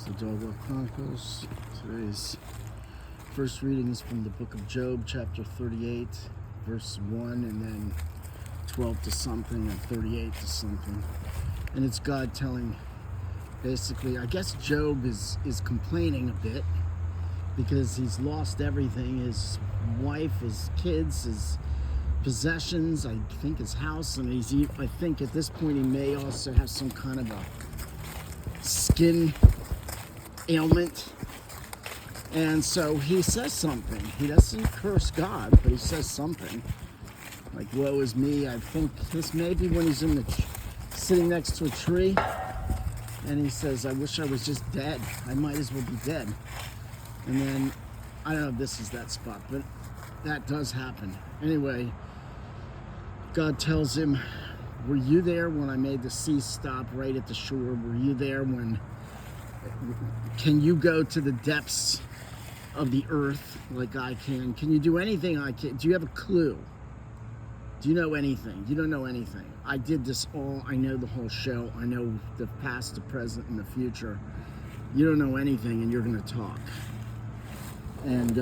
It's the Dogwell Chronicles. Today's first reading is from the book of Job, chapter 38, verse 1, and then 12 to something, and 38 to something. And it's God telling, basically, I guess Job is complaining a bit because he's lost everything, his wife, his kids, his possessions, I think his house, and I think at this point he may also have some kind of a skin ailment. And so he says something. He doesn't curse God, but he says something like, woe is me. I think this may be when he's sitting next to a tree, and he says, I wish I was just dead. I might as well be dead. And then, I don't know if this is that spot, but that does happen. Anyway, God tells him, were you there when I made the sea stop right at the shore? Were you there when, can you go to the depths of the earth like I can? Can you do anything I can? Do you have a clue? Do you know anything? You don't know anything. I did this all, I know the whole show. I know the past, the present, and the future. You don't know anything, and you're going to talk. And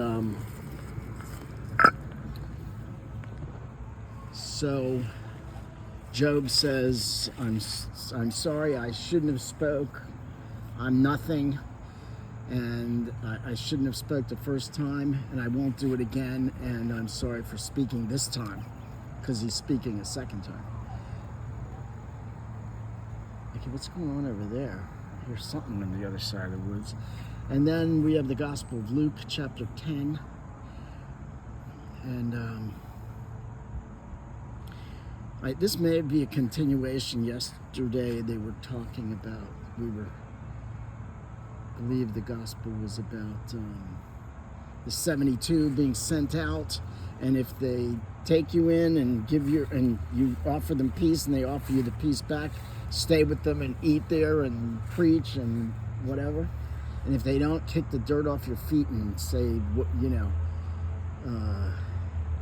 so Job says, I'm sorry, I shouldn't have spoke. I'm nothing, and I shouldn't have spoke the first time, and I won't do it again, and I'm sorry for speaking this time, because he's speaking a second time. Okay, what's going on over there? I hear something on the other side of the woods. And then we have the Gospel of Luke, chapter 10, and this may be a continuation. Yesterday they were talking about, I believe the gospel was about the 72 being sent out, and if they take you in and you offer them peace and they offer you the peace back, stay with them and eat there and preach and whatever. And if they don't, kick the dirt off your feet and say,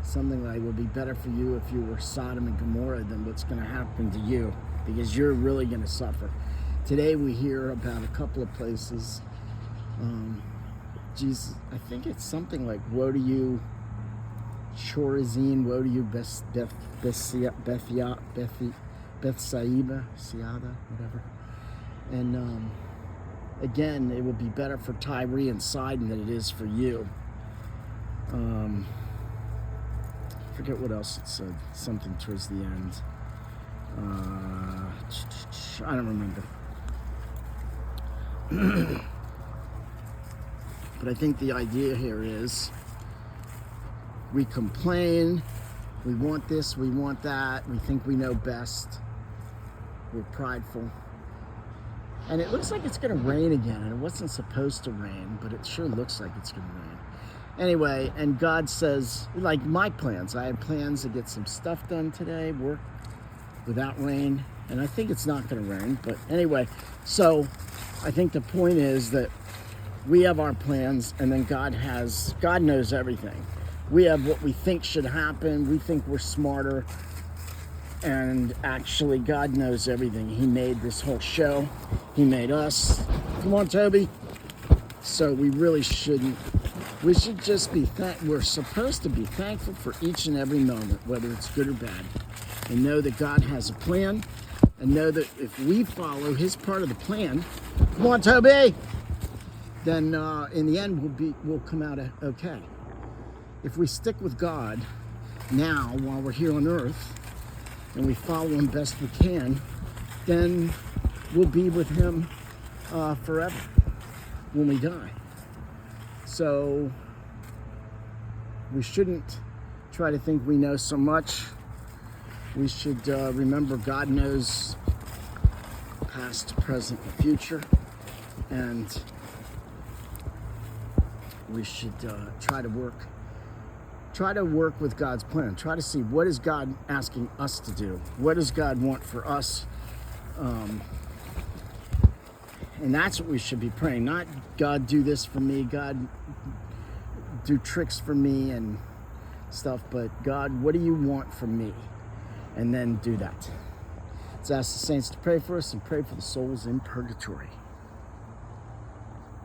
something like, it would be better for you if you were Sodom and Gomorrah than what's going to happen to you, because you're really going to suffer. Today we hear about a couple of places. Jesus, I think it's something like, woe to you, Chorazin, woe to you, Bethsaida, whatever. And again, it will be better for Tyre and Sidon than it is for you. I forget what else it said, something towards the end. I don't remember. But I think the idea here is we complain, we want this, we want that, we think we know best, we're prideful. And it looks like it's going to rain again, and it wasn't supposed to rain, but it sure looks like it's going to rain. Anyway, and God says, like my plans, I had plans to get some stuff done today, work without rain, and I think it's not going to rain, but anyway, so I think the point is that we have our plans, and then God knows everything. We have what we think should happen, we think we're smarter, and actually God knows everything. He made this whole show, He made us. Come on, Toby. So we really shouldn't. We should just be we're supposed to be thankful for each and every moment, whether it's good or bad, and know that God has a plan, and know that if we follow His part of the plan, come on, Toby, then in the end we'll come out okay. If we stick with God now while we're here on earth, and we follow Him best we can, then we'll be with Him forever when we die. So we shouldn't try to think we know so much. We should remember God knows past, present, and future, and we should try to work with God's plan. Try to see, what is God asking us to do? What does God want for us? And that's what we should be praying. Not, God, do this for me. God, do tricks for me and stuff. But God, what do you want from me? And then do that. Let's ask the saints to pray for us and pray for the souls in purgatory.